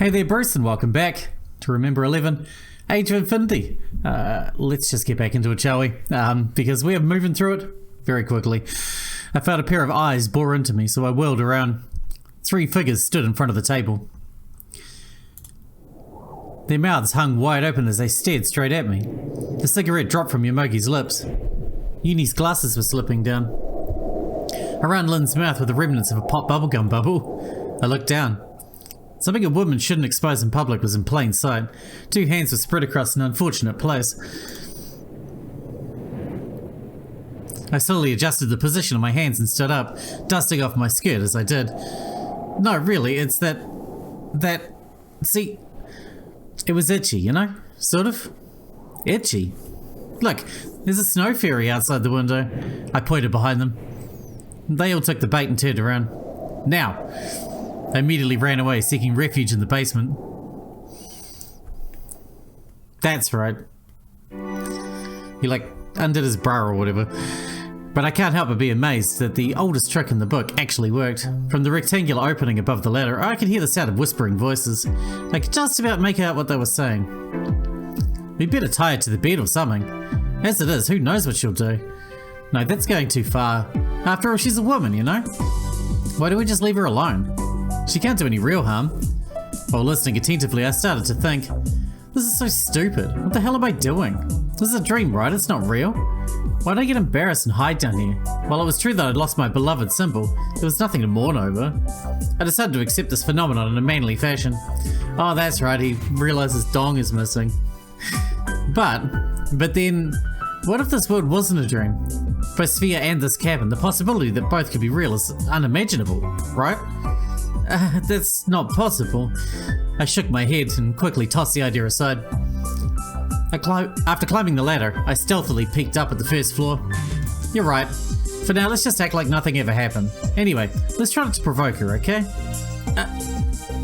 Hey there, Bruce, and welcome back to Remember 11, Age of Infinity. Let's just get back into it, shall we? Because we are moving through it very quickly. I felt a pair of eyes bore into me, so I whirled around. 3 figures stood in front of the table. Their mouths hung wide open as they stared straight at me. The cigarette dropped from Yomogi's lips. Yuni's glasses were slipping down. Around Lin's mouth were the remnants of a pop bubblegum bubble. I looked down. Something a woman shouldn't expose in public was in plain sight. 2 hands were spread across an unfortunate place. I slowly adjusted the position of my hands and stood up, dusting off my skirt as I did. No, really, it's that... See, it was itchy, you know? Sort of. Itchy. Look, there's a snow fairy outside the window. I pointed behind them. They all took the bait and turned around. Now! I immediately ran away, seeking refuge in the basement. That's right. He undid his bra or whatever. But I can't help but be amazed that the oldest trick in the book actually worked. From the rectangular opening above the ladder, I could hear the sound of whispering voices. I could just about make out what they were saying. We'd better tie her to the bed or something. As it is, who knows what she'll do? No, that's going too far. After all, she's a woman, you know? Why don't we just leave her alone? She can't do any real harm. While listening attentively, I started to think, this is so stupid. What the hell am I doing? This is a dream, right? It's not real. Why did I get embarrassed and hide down here? While it was true that I'd lost my beloved symbol, there was nothing to mourn over. I decided to accept this phenomenon in a manly fashion. Oh, that's right, he realized his dong is missing. But then, what if this world wasn't a dream? For SPHIA and this cabin, the possibility that both could be real is unimaginable, right? That's not possible. I shook my head and quickly tossed the idea aside. After climbing the ladder, I stealthily peeked up at the first floor. You're right. For now, let's just act like nothing ever happened. Anyway, let's try not to provoke her, okay?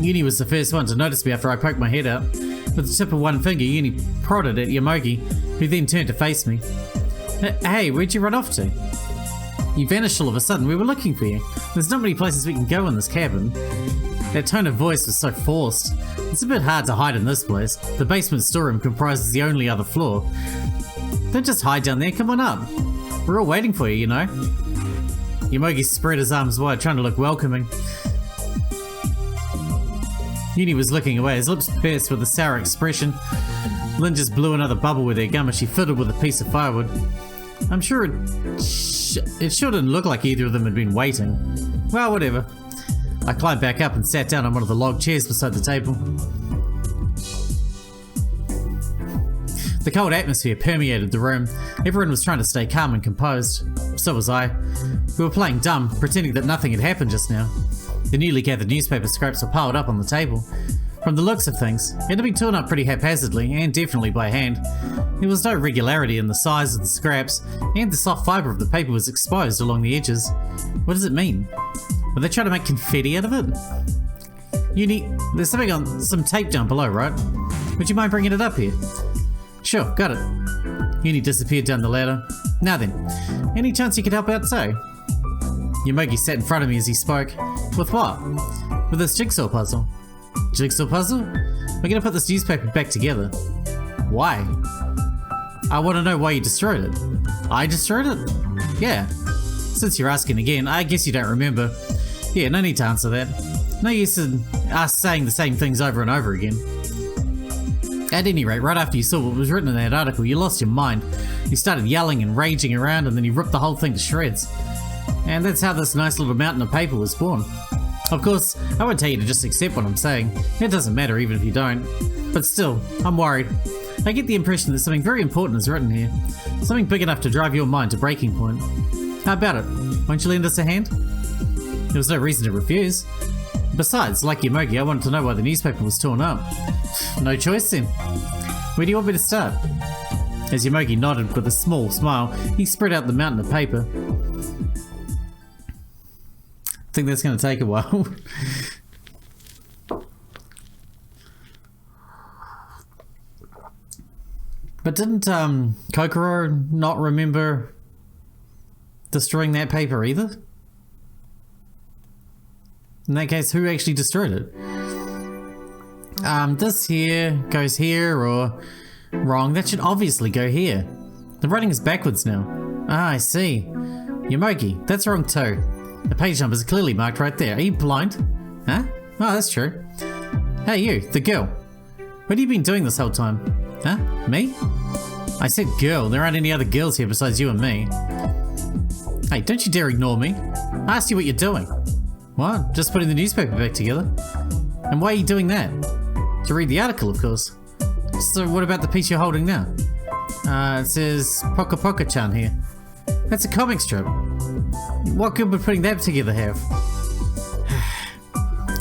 Yuni was the first one to notice me after I poked my head out. With the tip of one finger, Yuni prodded at Yomogi, who then turned to face me. Hey, where'd you run off to? You vanished all of a sudden. We were looking for you. There's not many places we can go in this cabin. That tone of voice was so forced. It's a bit hard to hide in this place. The basement storeroom comprises the only other floor. Don't just hide down there. Come on up. We're all waiting for you, you know. Yomogi spread his arms wide, trying to look welcoming. Yuni was looking away, his lips pursed with a sour expression. Lin just blew another bubble with her gum as she fiddled with a piece of firewood. I'm sure it sure didn't look like either of them had been waiting. Well, whatever. I climbed back up and sat down on one of the log chairs beside the table. The cold atmosphere permeated the room. Everyone was trying to stay calm and composed. So was I. We were playing dumb, pretending that nothing had happened just now. The newly gathered newspaper scraps were piled up on the table. From the looks of things, it had been torn up pretty haphazardly, and definitely by hand. There was no regularity in the size of the scraps, and the soft fibre of the paper was exposed along the edges. What does it mean? Were they trying to make confetti out of it? Yuni, there's something on some tape down below, right? Would you mind bringing it up here? Sure, got it. Yuni disappeared down the ladder. Now then, any chance you could help out too? Yomogi sat in front of me as he spoke. With what? With this jigsaw puzzle. Jigsaw puzzle? We're gonna put this newspaper back together. Why? I want to know why you destroyed it. I destroyed it? Yeah. Since you're asking again, I guess you don't remember. Yeah, no need to answer that. No use in us saying the same things over and over again. At any rate, right after you saw what was written in that article, you lost your mind. You started yelling and raging around, and then you ripped the whole thing to shreds. And that's how this nice little mountain of paper was born. Of course, I won't tell you to just accept what I'm saying. It doesn't matter even if you don't. But still, I'm worried. I get the impression that something very important is written here. Something big enough to drive your mind to breaking point. How about it? Won't you lend us a hand? There was no reason to refuse. Besides, like Yomogi, I wanted to know why the newspaper was torn up. No choice then. Where do you want me to start? As Yomogi nodded with a small smile, he spread out the mountain of paper. I think that's going to take a while. But didn't Kokoro not remember destroying that paper either? In that case, who actually destroyed it? This here goes here, or wrong. That should obviously go here. The writing is backwards now. Ah, I see. Yomogi, that's wrong too. The page numbers are clearly marked right there. Are you blind? Huh? Oh, that's true. Hey you, the girl. What have you been doing this whole time? Huh? Me? I said girl, there aren't any other girls here besides you and me. Hey, don't you dare ignore me. I asked you what you're doing. What? Just putting the newspaper back together? And why are you doing that? To read the article, of course. So what about the piece you're holding now? It says Poka Poka-chan here. That's a comic strip. What good would putting that together have?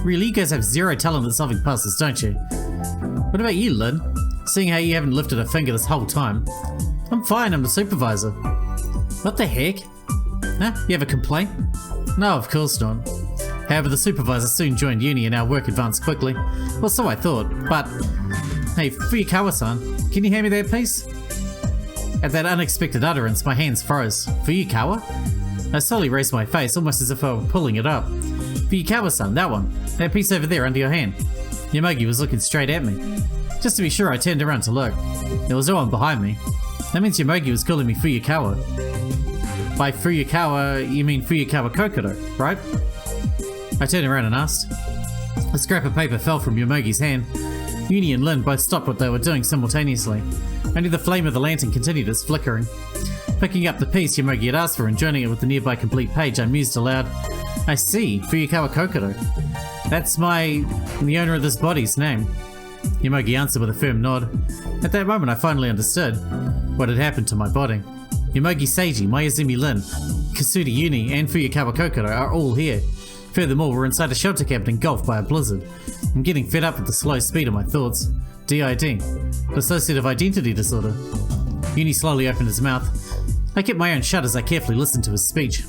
Really, you guys have zero talent at solving puzzles, don't you? What about you, Lin? Seeing how you haven't lifted a finger this whole time. I'm fine, I'm the supervisor. What the heck? Huh? You have a complaint? No, of course not. However, the supervisor soon joined Uni and our work advanced quickly. Well, so I thought, but... Hey, Fuyukawa-san, can you hand me that piece? At that unexpected utterance, my hands froze. Fuyukawa? I slowly raised my face, almost as if I were pulling it up. Fuyukawa-san, that one. That piece over there under your hand. Yomogi was looking straight at me. Just to be sure, I turned around to look. There was no one behind me. That means Yomogi was calling me Fuyukawa. By Fuyukawa, you mean Fuyukawa Kokoro, right? I turned around and asked. A scrap of paper fell from Yomogi's hand. Uni and Lin both stopped what they were doing simultaneously. Only the flame of the lantern continued its flickering. Picking up the piece Yomogi had asked for and joining it with the nearby complete page, I mused aloud. I see, Fuyukawa Kokoro. That's the owner of this body's name. Yomogi answered with a firm nod. At that moment I finally understood what had happened to my body. Yomogi Seiji, Mayuzumi Lin, Kusuda Yuni and Fuyukawa Kokoro are all here. Furthermore, we're inside a shelter cabin engulfed by a blizzard. I'm getting fed up with the slow speed of my thoughts. DID. Dissociative Identity Disorder. Uni slowly opened his mouth. I kept my own shut as I carefully listened to his speech.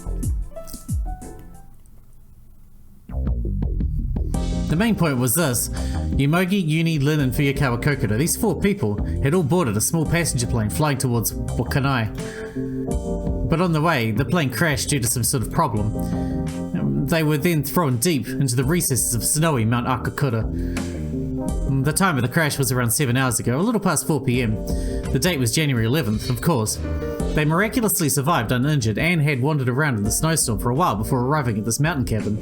The main point was this. Yomogi, Uni, Lin and Fuyukawa Kokoro, these four people, had all boarded a small passenger plane flying towards Wakanai. But on the way, the plane crashed due to some sort of problem. They were then thrown deep into the recesses of snowy Mount Akakura. The time of the crash was around 7 hours ago, a little past 4 PM. The date was January 11th, of course. They miraculously survived uninjured and had wandered around in the snowstorm for a while before arriving at this mountain cabin.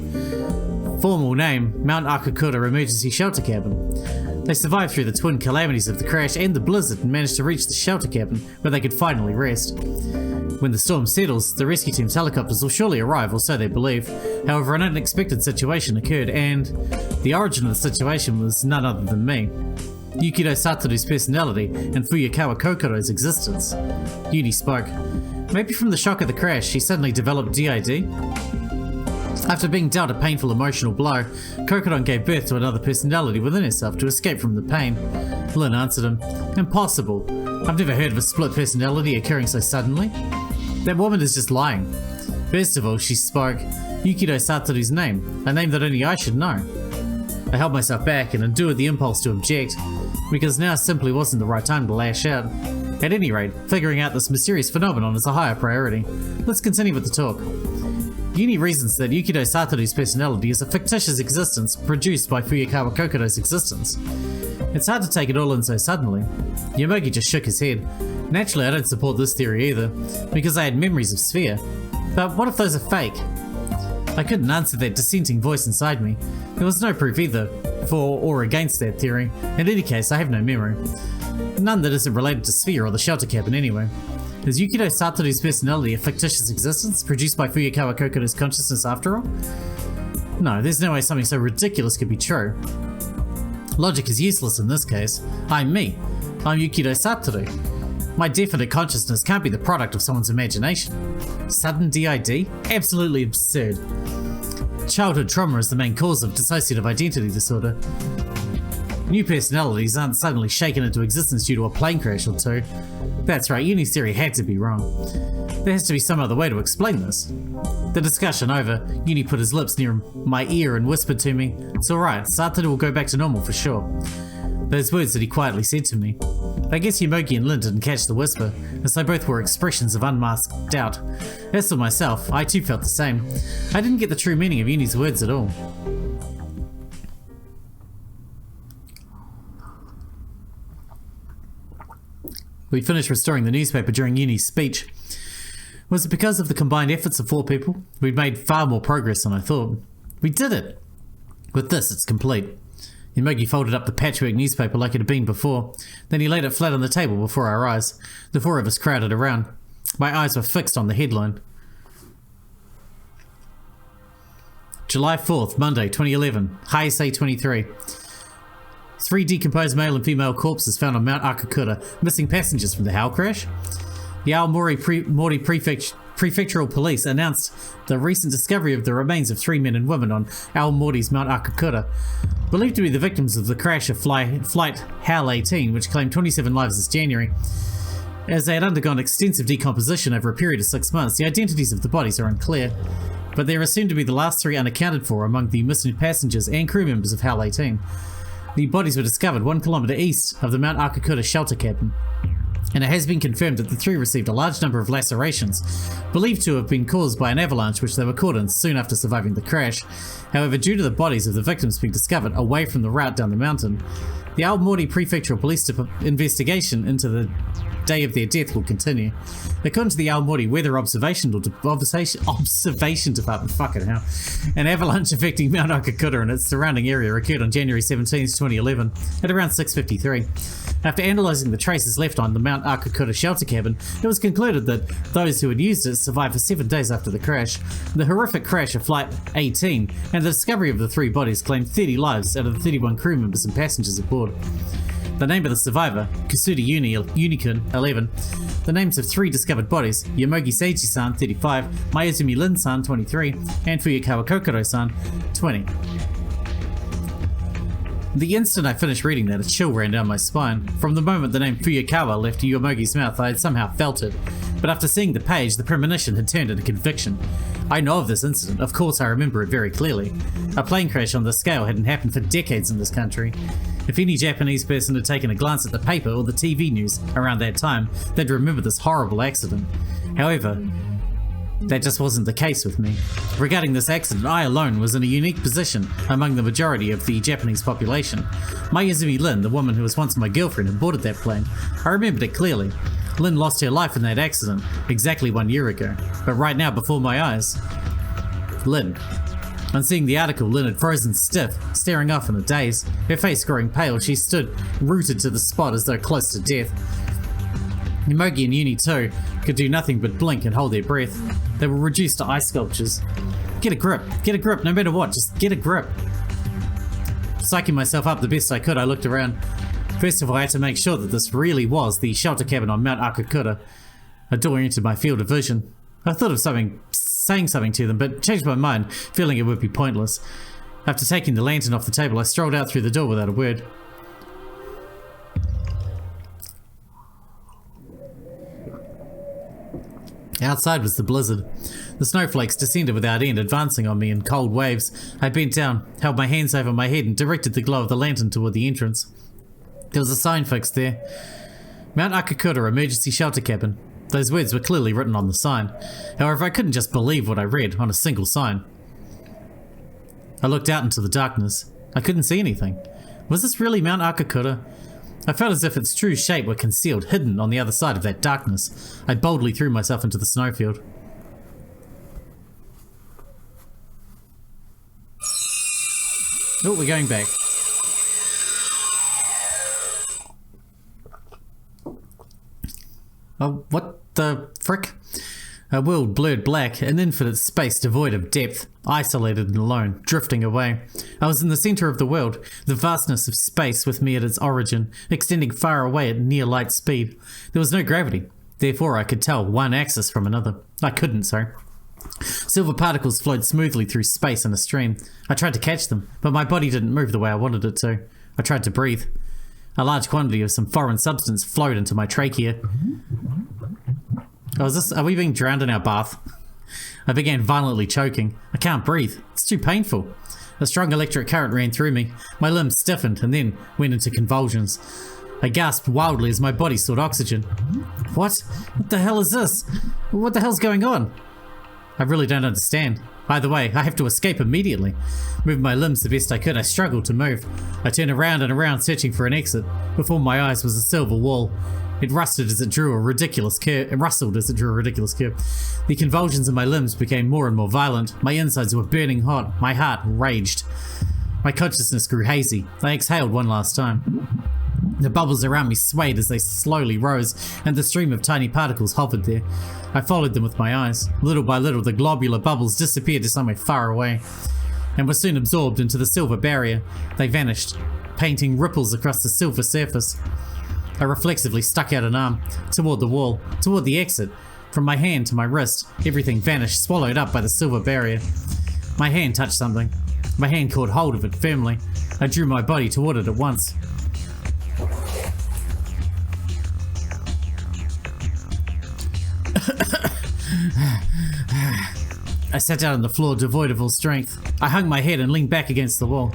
Formal name, Mount Akakura Emergency Shelter Cabin. They survived through the twin calamities of the crash and the blizzard and managed to reach the shelter cabin where they could finally rest. When the storm settles, the rescue team's helicopters will surely arrive, or so they believe. However, an unexpected situation occurred and the origin of the situation was none other than me. Yukido Satoru's personality and Fuyukawa Kokoro's existence. Uni spoke. Maybe from the shock of the crash, she suddenly developed DID? After being dealt a painful emotional blow, Kokoro gave birth to another personality within herself to escape from the pain. Lin answered him. Impossible. I've never heard of a split personality occurring so suddenly. That woman is just lying. First of all, she spoke Yukido Satoru's name, a name that only I should know. I held myself back and endured the impulse to object, because now simply wasn't the right time to lash out. At any rate, figuring out this mysterious phenomenon is a higher priority. Let's continue with the talk. Uni reasons that Yukido Satoru's personality is a fictitious existence produced by Fuyukawa Kokoro's existence. It's hard to take it all in so suddenly. Yomogi just shook his head. Naturally, I don't support this theory either, because I had memories of SPHIA. But what if those are fake? I couldn't answer that dissenting voice inside me. There was no proof either, for or against that theory. In any case, I have no memory. None that isn't related to SPHIA or the shelter cabin anyway. Is Yukido Satoru's personality a fictitious existence produced by Fuyukawa Kokoro's consciousness after all? No, there's no way something so ridiculous could be true. Logic is useless in this case. I'm me. I'm Yukido Satoru. My definite consciousness can't be the product of someone's imagination. Sudden DID? Absolutely absurd. Childhood trauma is the main cause of dissociative identity disorder. New personalities aren't suddenly shaken into existence due to a plane crash or two. That's right, Uni's theory had to be wrong. There has to be some other way to explain this. The discussion over, Uni put his lips near my ear and whispered to me, "It's alright, Satoru will go back to normal for sure." Those words that he quietly said to me. I guess Yomogi and Lin didn't catch the whisper, as they both were expressions of unmasked doubt. As for myself, I too felt the same. I didn't get the true meaning of Uni's words at all. We'd finished restoring the newspaper during Yuni's speech. Was it because of the combined efforts of 4 people? We'd made far more progress than I thought. We did it! With this, it's complete. Yomogi folded up the patchwork newspaper like it had been before. Then he laid it flat on the table before our eyes. The 4 of us crowded around. My eyes were fixed on the headline. July 4th, Monday, 2011. Heisei 23. 3 decomposed male and female corpses found on Mount Akakura, missing passengers from the Hell crash. The Aomori Prefectural Police announced the recent discovery of the remains of 3 men and women on Aomori's Mount Akakura, believed to be the victims of the crash of Flight HAL 18, which claimed 27 lives this January. As they had undergone extensive decomposition over a period of 6 months, the identities of the bodies are unclear, but they are assumed to be the last 3 unaccounted for among the missing passengers and crew members of HAL 18. The bodies were discovered 1 kilometre east of the Mount Akakura shelter cabin, and it has been confirmed that the 3 received a large number of lacerations, believed to have been caused by an avalanche which they were caught in soon after surviving the crash. However, due to the bodies of the victims being discovered away from the route down the mountain, the Aomori Prefectural Police investigation into the day of their death will continue. According to the Aomori Weather Observation Department, fucking hell, an avalanche affecting Mount Akakura and its surrounding area occurred on January 17, 2011 at around 6:53. After analysing the traces left on the Mount Akakura shelter cabin, it was concluded that those who had used it survived for 7 days after the crash. The horrific crash of Flight 18 and the discovery of the 3 bodies claimed 30 lives out of the 31 crew members and passengers aboard. The name of the survivor, Kusuda Yuni, Unicorn, 11. The names of 3 discovered bodies, Yomogi Seiji-san, 35, Mayuzumi Lin-san, 23, and Fuyukawa Kokoro-san, 20. The instant I finished reading that, a chill ran down my spine. From the moment the name Fuyukawa left Yomogi's mouth, I had somehow felt it. But after seeing the page, the premonition had turned into conviction. I know of this incident, of course I remember it very clearly. A plane crash on this scale hadn't happened for decades in this country. If any Japanese person had taken a glance at the paper or the TV news around that time, they'd remember this horrible accident. However, that just wasn't the case with me. Regarding this accident, I alone was in a unique position among the majority of the Japanese population. Mayuzumi Lin, the woman who was once my girlfriend, had boarded that plane. I remembered it clearly. Lin lost her life in that accident exactly 1 year ago, but right now before my eyes, Lin. On seeing the article, Lin had frozen stiff, staring off in a daze. Her face growing pale, she stood rooted to the spot as though close to death. Yomogi and Yuni too could do nothing but blink and hold their breath. They were reduced to ice sculptures. Get a grip, no matter what, just get a grip. Psyching myself up the best I could, I looked around. First of all, I had to make sure that this really was the shelter cabin on Mount Akakura. A door entered my field of vision. I thought of saying something to them, but changed my mind, feeling it would be pointless. After taking the lantern off the table, I strolled out through the door without a word. Outside was the blizzard. The snowflakes descended without end, advancing on me in cold waves. I bent down, held my hands over my head, and directed the glow of the lantern toward the entrance. There was a sign fixed there. Mount Akakura Emergency Shelter Cabin. Those words were clearly written on the sign. However, I couldn't just believe what I read on a single sign. I looked out into the darkness. I couldn't see anything. Was this really Mount Akakura? I felt as if its true shape were concealed, hidden on the other side of that darkness. I boldly threw myself into the snowfield. Oh, we're going back. Oh, what the frick? A world blurred black, an infinite space devoid of depth, isolated and alone, drifting away. I was in the center of the world, the vastness of space with me at its origin, extending far away at near light speed. There was no gravity, therefore I could tell one axis from another. I couldn't, sorry. Silver particles flowed smoothly through space in a stream. I tried to catch them, but my body didn't move the way I wanted it to. I tried to breathe. A large quantity of some foreign substance flowed into my trachea. Oh, are we being drowned in our bath? I began violently choking. I can't breathe. It's too painful. A strong electric current ran through me. My limbs stiffened and then went into convulsions. I gasped wildly as my body sought oxygen. What? What the hell is this? What the hell's going on? I really don't understand. Either way, I have to escape immediately. Moving my limbs the best I could, I struggled to move. I turned around and around searching for an exit. Before my eyes was a silver wall. It rustled as it drew a ridiculous curve. The convulsions in my limbs became more and more violent. My insides were burning hot. My heart raged. My consciousness grew hazy. I exhaled one last time. The bubbles around me swayed as they slowly rose, and the stream of tiny particles hovered there. I followed them with my eyes. Little by little, the globular bubbles disappeared to somewhere far away, and were soon absorbed into the silver barrier. They vanished, painting ripples across the silver surface. I reflexively stuck out an arm, toward the wall, toward the exit. From my hand to my wrist, everything vanished, swallowed up by the silver barrier. My hand touched something. My hand caught hold of it firmly. I drew my body toward it at once. I sat down on the floor, devoid of all strength. I hung my head and leaned back against the wall.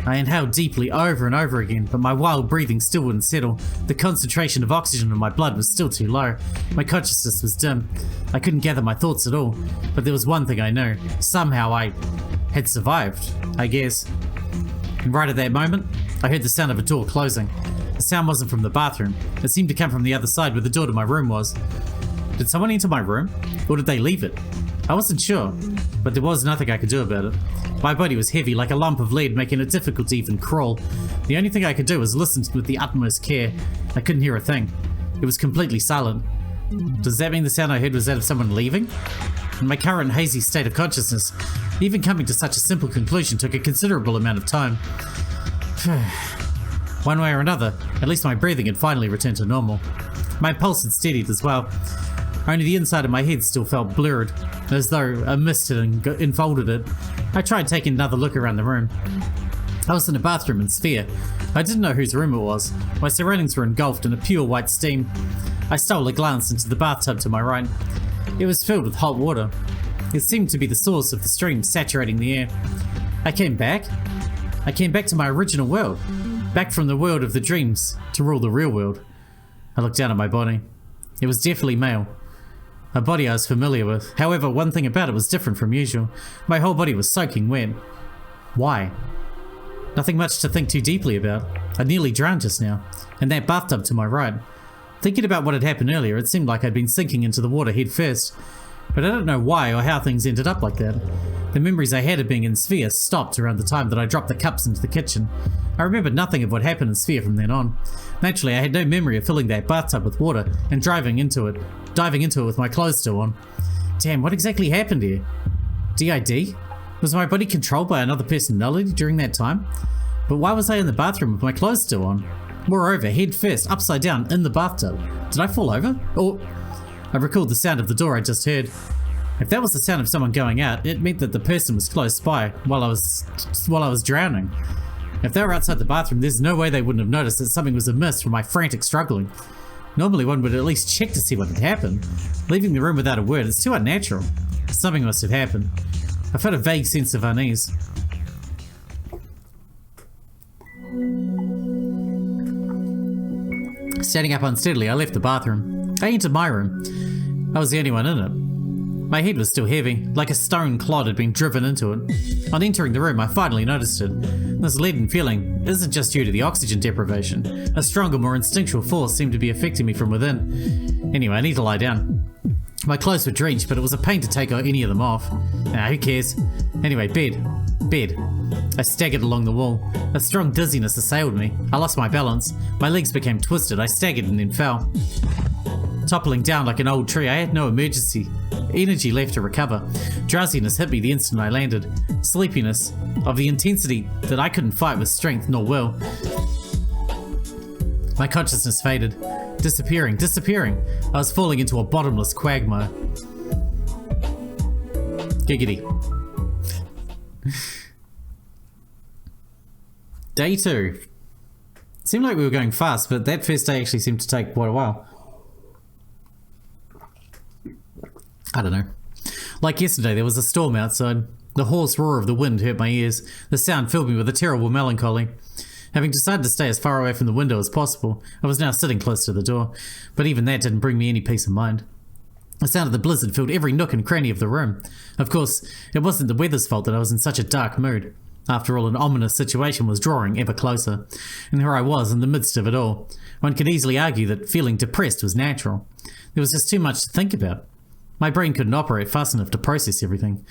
I inhaled deeply over and over again, but my wild breathing still wouldn't settle. The concentration of oxygen in my blood was still too low. My consciousness was dim. I couldn't gather my thoughts at all. But there was one thing I knew. Somehow I had survived, I guess. And right at that moment, I heard the sound of a door closing. The sound wasn't from the bathroom. It seemed to come from the other side where the door to my room was. Did someone enter my room? Or did they leave it? I wasn't sure, but there was nothing I could do about it. My body was heavy, like a lump of lead, making it difficult to even crawl. The only thing I could do was listen with the utmost care. I couldn't hear a thing. It was completely silent. Does that mean the sound I heard was that of someone leaving? In my current hazy state of consciousness, even coming to such a simple conclusion took a considerable amount of time. One way or another, at least my breathing had finally returned to normal. My pulse had steadied as well. Only the inside of my head still felt blurred, as though a mist had enfolded it. I tried taking another look around the room. I was in a bathroom in SPHIA. I didn't know whose room it was. My surroundings were engulfed in a pure white steam. I stole a glance into the bathtub to my right. It was filled with hot water. It seemed to be the source of the stream saturating the air. I came back. I came back to my original world. Back from the world of the dreams to rule the real world. I looked down at my body. It was definitely male. A body I was familiar with. However, one thing about it was different from usual. My whole body was soaking wet. Why? Nothing much to think too deeply about. I nearly drowned just now. And that bathtub to my right. Thinking about what had happened earlier, it seemed like I'd been sinking into the water head first. But I don't know why or how things ended up like that. The memories I had of being in SPHIA stopped around the time that I dropped the cups into the kitchen. I remembered nothing of what happened in SPHIA from then on. Naturally, I had no memory of filling that bathtub with water and diving into it with my clothes still on. Damn, what exactly happened here? DID? Was my body controlled by another personality during that time? But why was I in the bathroom with my clothes still on? Moreover, head first, upside down, in the bathtub. Did I fall over? Or... I recalled the sound of the door I just heard. If that was the sound of someone going out, it meant that the person was close by while I was drowning. If they were outside the bathroom, there's no way they wouldn't have noticed that something was amiss from my frantic struggling. Normally one would at least check to see what had happened. Leaving the room without a word is too unnatural. Something must have happened. I felt a vague sense of unease. Standing up unsteadily, I left the bathroom. I entered my room. I was the only one in it. My head was still heavy, like a stone clod had been driven into it. On entering the room, I finally noticed it. This leaden feeling isn't just due to the oxygen deprivation. A stronger, more instinctual force seemed to be affecting me from within. Anyway, I need to lie down. My clothes were drenched, but it was a pain to take any of them off. Who cares? Anyway, bed. I staggered along the wall. A strong dizziness assailed me. I lost my balance. My legs became twisted. I staggered and then fell. Toppling down like an old tree, I had no energy left to recover. Drowsiness hit me the instant I landed. Sleepiness, of the intensity that I couldn't fight with strength nor will. My consciousness faded. Disappearing. I was falling into a bottomless quagmire. Giggity. Day 2. It seemed like we were going fast, but that first day actually seemed to take quite a while. I don't know. Like yesterday, there was a storm outside. The hoarse roar of the wind hurt my ears. The sound filled me with a terrible melancholy. Having decided to stay as far away from the window as possible, I was now sitting close to the door, but even that didn't bring me any peace of mind. The sound of the blizzard filled every nook and cranny of the room. Of course, it wasn't the weather's fault that I was in such a dark mood. After all, an ominous situation was drawing ever closer, and here I was in the midst of it all. One could easily argue that feeling depressed was natural. There was just too much to think about. My brain couldn't operate fast enough to process everything.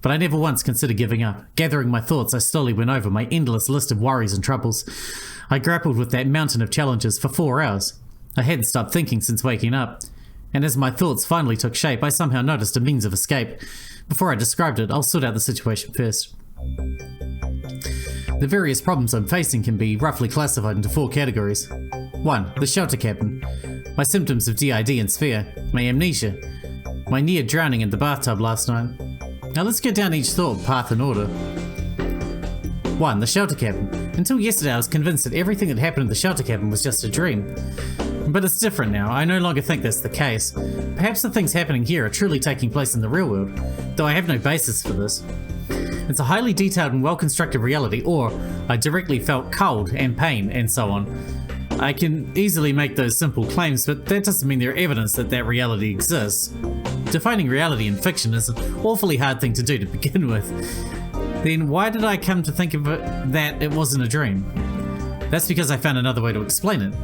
But I never once considered giving up. Gathering my thoughts, I slowly went over my endless list of worries and troubles. I grappled with that mountain of challenges for 4 hours. I hadn't stopped thinking since waking up. And as my thoughts finally took shape, I somehow noticed a means of escape. Before I described it, I'll sort out the situation first. The various problems I'm facing can be roughly classified into 4 categories. 1. The shelter cabin. My symptoms of DID and SPHIA. My amnesia. My near drowning in the bathtub last night. Now let's go down each thought path in order. 1. The shelter cabin. Until yesterday I was convinced that everything that happened in the shelter cabin was just a dream. But it's different now. I no longer think that's the case. Perhaps the things happening here are truly taking place in the real world, though I have no basis for this. It's a highly detailed and well-constructed reality, or I directly felt cold and pain and so on. I can easily make those simple claims, but that doesn't mean they're evidence that that reality exists. Defining reality in fiction is an awfully hard thing to do to begin with. Then why did I come to think of it that it wasn't a dream? That's because I found another way to explain it.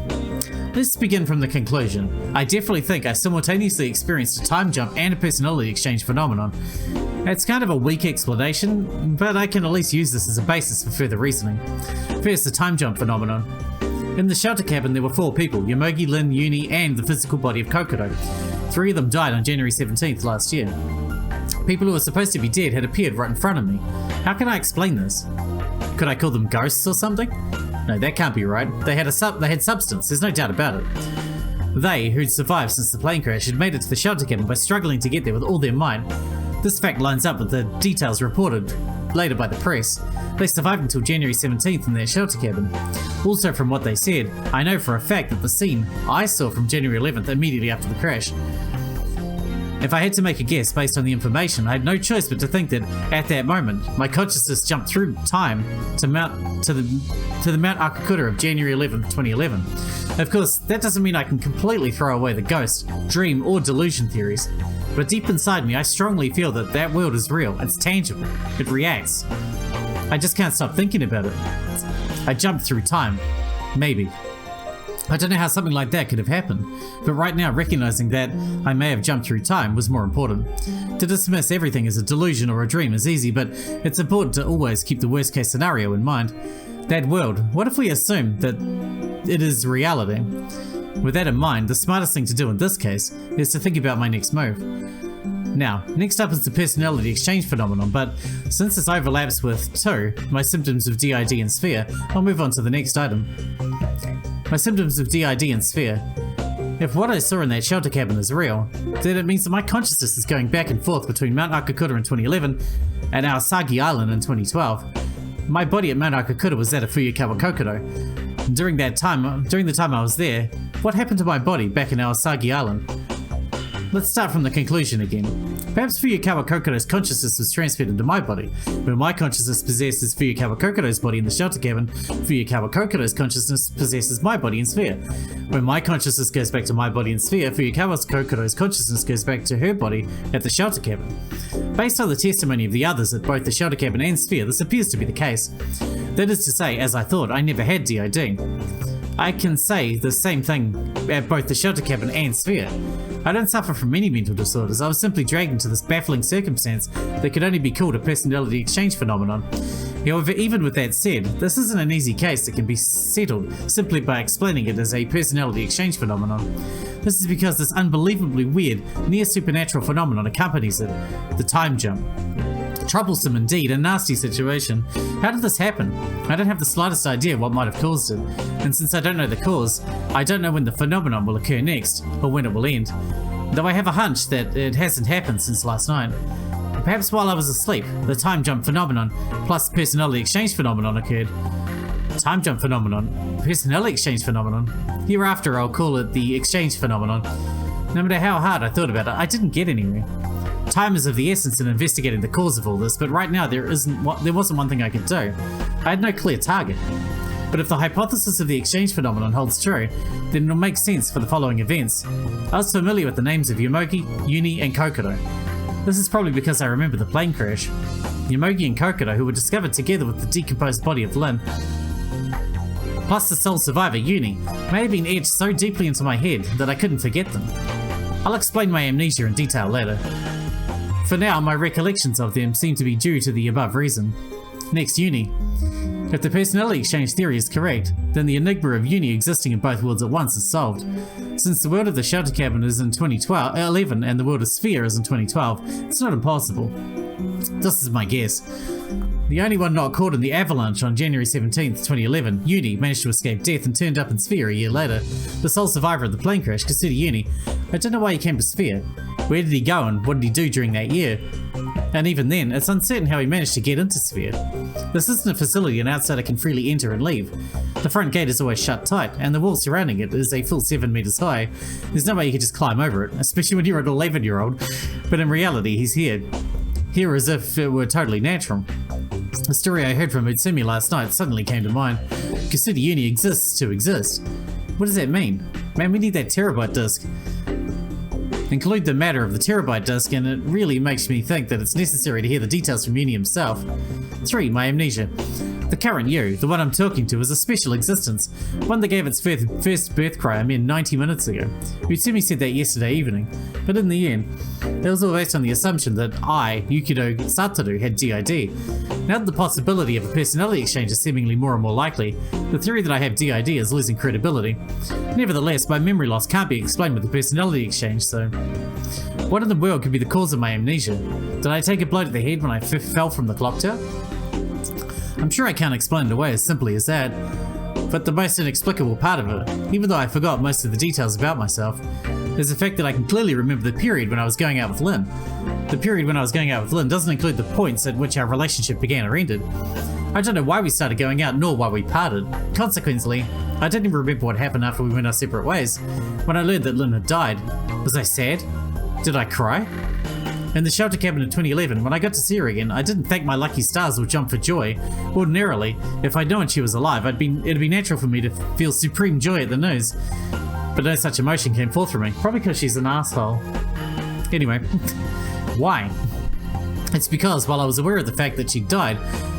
Let's begin from the conclusion. I definitely think I simultaneously experienced a time jump and a personality exchange phenomenon. It's kind of a weak explanation, but I can at least use this as a basis for further reasoning. First, the time jump phenomenon. In the shelter cabin there were 4 people, Yomogi, Lin, Yuni, and the physical body of Kokoro. 3 of them died on January 17th last year. People who were supposed to be dead had appeared right in front of me. How can I explain this? Could I call them ghosts or something? No, that can't be right. They had substance, there's no doubt about it. They, who'd survived since the plane crash, had made it to the shelter cabin by struggling to get there with all their might. This fact lines up with the details reported later by the press. They survived until January 17th in their shelter cabin. Also from what they said, I know for a fact that the scene I saw from January 11th immediately after the crash. If I had to make a guess based on the information, I had no choice but to think that at that moment, my consciousness jumped through time to the Mount Akakura of January 11th, 2011. Of course, that doesn't mean I can completely throw away the ghost, dream, or delusion theories. But deep inside me, I strongly feel that that world is real, it's tangible, it reacts. I just can't stop thinking about it. I jumped through time. Maybe. I don't know how something like that could have happened, but right now recognizing that I may have jumped through time was more important. To dismiss everything as a delusion or a dream is easy, but it's important to always keep the worst case scenario in mind. That world, what if we assume that it is reality? With that in mind, the smartest thing to do in this case is to think about my next move. Now, next up is the personality exchange phenomenon, but since this overlaps with 2, my symptoms of DID and SPHIA, I'll move on to the next item. My symptoms of DID and SPHIA. If what I saw in that shelter cabin is real, then it means that my consciousness is going back and forth between Mount Akakura in 2011 and Aosagi Island in 2012. My body at Mount Akakura was that of Fuyukawa Kokoro. During the time I was there, what happened to my body back in Aosagi Island? Let's start from the conclusion again. Perhaps Fuyukawa Kokoro's consciousness was transferred into my body. When my consciousness possesses Fuyukawa Kokoro's body in the shelter cabin, Fuyukawa Kokoro's consciousness possesses my body in SPHIA. When my consciousness goes back to my body in SPHIA, Fuyukawa Kokoro's consciousness goes back to her body at the shelter cabin. Based on the testimony of the others at both the shelter cabin and SPHIA, this appears to be the case. That is to say, as I thought, I never had DID. I can say the same thing at both the shelter cabin and SPHIA. I don't suffer from any mental disorders, I was simply dragged into this baffling circumstance that could only be called a personality exchange phenomenon. However, even with that said, this isn't an easy case that can be settled simply by explaining it as a personality exchange phenomenon. This is because this unbelievably weird, near-supernatural phenomenon accompanies it, the time jump. Troublesome indeed, a nasty situation. How did this happen? I don't have the slightest idea what might have caused it, and since I don't know the cause, I don't know when the phenomenon will occur next, or when it will end. Though I have a hunch that it hasn't happened since last night. Perhaps while I was asleep, the time jump phenomenon plus personality exchange phenomenon occurred. Time jump phenomenon, personality exchange phenomenon. Hereafter I'll call it the exchange phenomenon. No matter how hard I thought about it, I didn't get anywhere. Time is of the essence in investigating the cause of all this, but right now there wasn't one thing I could do. I had no clear target. But if the hypothesis of the exchange phenomenon holds true, then it'll make sense for the following events. I was familiar with the names of Yomogi, Yuni, and Kokoro. This is probably because I remember the plane crash. Yomogi and Kokoro, who were discovered together with the decomposed body of Lin. Plus the sole survivor, Yuni, may have been etched so deeply into my head that I couldn't forget them. I'll explain my amnesia in detail later. For now, my recollections of them seem to be due to the above reason. Next, Yuni. If the personality exchange theory is correct, then the enigma of Yuni existing in both worlds at once is solved. Since the world of the shelter cabin is in 2011 and the world of SPHIA is in 2012, it's not impossible. This is my guess. The only one not caught in the avalanche on January 17th, 2011, Yuni, managed to escape death and turned up in SPHIA a year later. The sole survivor of the plane crash, Kusuda Yuni, I don't know why he came to SPHIA. Where did he go and what did he do during that year? And even then, it's uncertain how he managed to get into SPHIA. This isn't a facility an outsider can freely enter and leave. The front gate is always shut tight, and the wall surrounding it is a full 7 meters high. There's no way you could just climb over it, especially when you're an 11-year-old. But in reality, he's here. Here as if it were totally natural. The story I heard from Mayuzumi last night suddenly came to mind. Kusuda Yuni exists to exist. What does that mean? Man, we need that terabyte disk. Include the matter of the terabyte disk, and it really makes me think that it's necessary to hear the details from Yuni himself. 3. My amnesia. The current you, the one I'm talking to, is a special existence, one that gave its first birth cry a mere 90 minutes ago. Mayuzumi said that yesterday evening, but in the end, it was all based on the assumption that I, Yukido Satoru, had DID. Now that the possibility of a personality exchange is seemingly more and more likely, the theory that I have DID is losing credibility. Nevertheless, my memory loss can't be explained with the personality exchange, so... What in the world could be the cause of my amnesia? Did I take a blow to the head when I fell from the clock tower? I'm sure I can't explain it away as simply as that, but the most inexplicable part of it, even though I forgot most of the details about myself, is the fact that I can clearly remember the period when I was going out with Lin. The period when I was going out with Lin doesn't include the points at which our relationship began or ended. I don't know why we started going out nor why we parted. Consequently, I don't even remember what happened after we went our separate ways. When I learned that Lin had died, was I sad? Did I cry? In the shelter cabin in 2011, when I got to see her again, I didn't thank my lucky stars or jump for joy. Ordinarily, if I'd known she was alive, it'd be natural for me to feel supreme joy at the news. But no such emotion came forth from me, probably because she's an asshole. Anyway, why? It's because while I was aware of the fact that she died,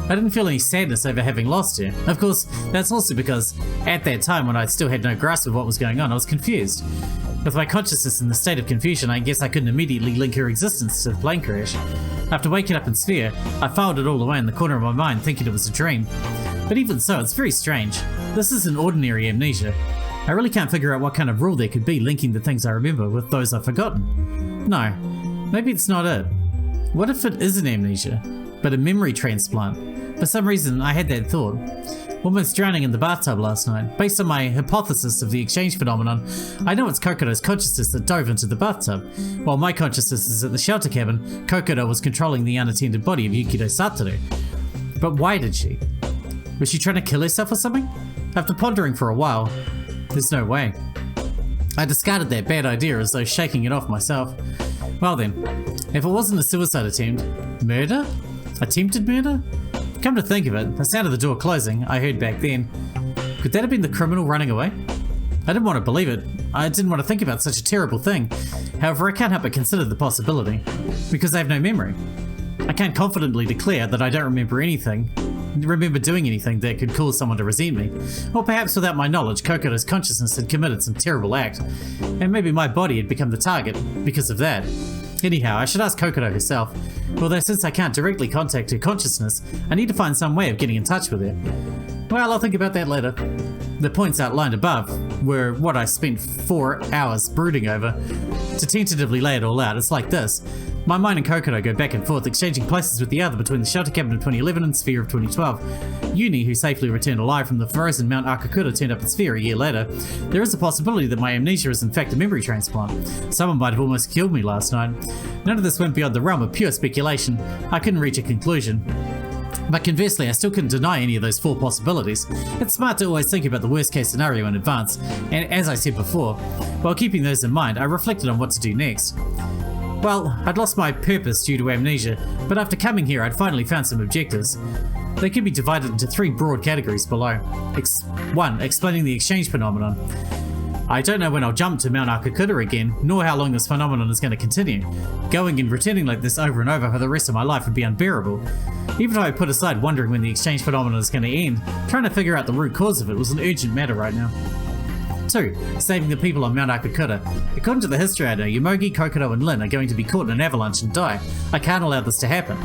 I didn't feel any sadness over having lost her. Of course, that's also because at that time when I still had no grasp of what was going on, I was confused. With my consciousness in the state of confusion, I guess I couldn't immediately link her existence to the plane crash. After waking up in SPHIA, I filed it all away in the corner of my mind thinking it was a dream. But even so, it's very strange. This is an ordinary amnesia. I really can't figure out what kind of rule there could be linking the things I remember with those I've forgotten. No, maybe it's not it. What if it is an amnesia, but a memory transplant? For some reason, I had that thought. Almost drowning in the bathtub last night. Based on my hypothesis of the exchange phenomenon, I know it's Kokoro's consciousness that dove into the bathtub. While my consciousness is at the shelter cabin, Kokoro was controlling the unattended body of Yukido Satoru. But why did she? Was she trying to kill herself or something? After pondering for a while, there's no way. I discarded that bad idea as though shaking it off myself. Well then, if it wasn't a suicide attempt, murder? Attempted murder? Come to think of it, the sound of the door closing, I heard back then. Could that have been the criminal running away? I didn't want to believe it. I didn't want to think about such a terrible thing. However, I can't help but consider the possibility, because I have no memory. I can't confidently declare that I don't remember doing anything that could cause someone to resent me. Or perhaps without my knowledge, Kokoro's consciousness had committed some terrible act, and maybe my body had become the target because of that. Anyhow, I should ask Kokoro herself, although since I can't directly contact her consciousness, I need to find some way of getting in touch with her. Well, I'll think about that later. The points outlined above were what I spent 4 hours brooding over. To tentatively lay it all out, it's like this. My mind and Kokoro go back and forth, exchanging places with the other between the shelter cabin of 2011 and SPHIA of 2012. Yuni, who safely returned alive from the frozen Mount Akakura, turned up in SPHIA a year later. There is a possibility that my amnesia is in fact a memory transplant. Someone might have almost killed me last night. None of this went beyond the realm of pure speculation. I couldn't reach a conclusion. But conversely, I still couldn't deny any of those 4 possibilities. It's smart to always think about the worst case scenario in advance, and as I said before, while keeping those in mind, I reflected on what to do next. Well, I'd lost my purpose due to amnesia, but after coming here I'd finally found some objectives. They could be divided into 3 broad categories below. 1. Explaining the exchange phenomenon. I don't know when I'll jump to Mount Akakura again, nor how long this phenomenon is going to continue. Going and returning like this over and over for the rest of my life would be unbearable. Even if I put aside wondering when the exchange phenomenon is going to end, trying to figure out the root cause of it was an urgent matter right now. 2. Saving the people on Mount Akakura. According to the history I know, Yomogi, Kokoro and Lin are going to be caught in an avalanche and die. I can't allow this to happen.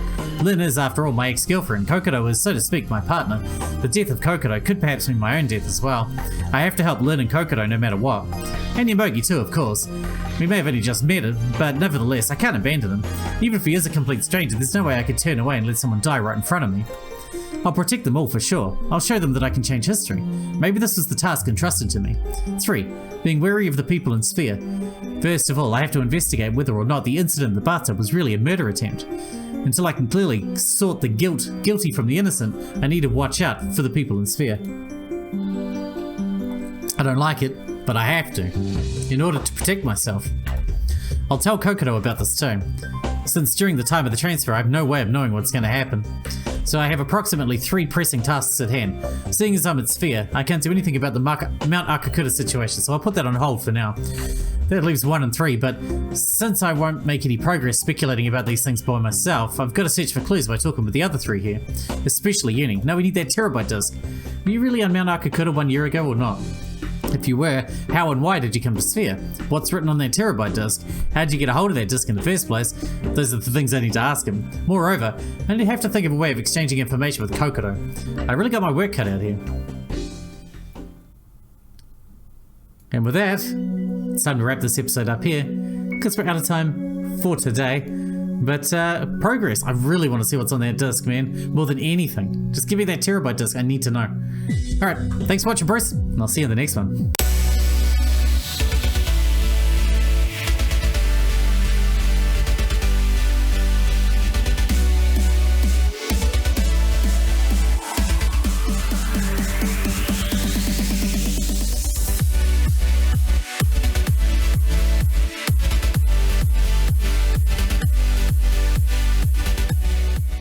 Lin is, after all, my ex-girlfriend. Kokoro is, so to speak, my partner. The death of Kokoro could perhaps mean my own death as well. I have to help Lin and Kokoro no matter what. And Yomogi too, of course. We may have only just met him, but nevertheless, I can't abandon him. Even if he is a complete stranger, there's no way I could turn away and let someone die right in front of me. I'll protect them all for sure. I'll show them that I can change history. Maybe this was the task entrusted to me. 3. Being wary of the people in SPHIA. First of all, I have to investigate whether or not the incident in the bathtub was really a murder attempt. Until I can clearly sort the guilty from the innocent, I need to watch out for the people in SPHIA. I don't like it, but I have to, in order to protect myself. I'll tell Kokoro about this too, since during the time of the transfer I have no way of knowing what's going to happen. So I have approximately 3 pressing tasks at hand. Seeing as I'm at SPHIA, I can't do anything about the Mount Akakura situation, so I'll put that on hold for now. That leaves 1 and 3, but since I won't make any progress speculating about these things by myself, I've got to search for clues by talking with the other 3 here. Especially Uni. No, we need that terabyte disk. Were you really on Mount Akakura 1 year ago or not? If you were, how and why did you come to SPHIA? What's written on that terabyte disk? How did you get a hold of that disk in the first place? Those are the things I need to ask him. Moreover, I need to have to think of a way of exchanging information with Kokoro. I really got my work cut out here. And with that, it's time to wrap this episode up here, because we're out of time for today. But progress, I really want to see what's on that disk, man, more than anything. Just give me that terabyte disk, I need to know. Alright, thanks for watching, bros, and I'll see you in the next one.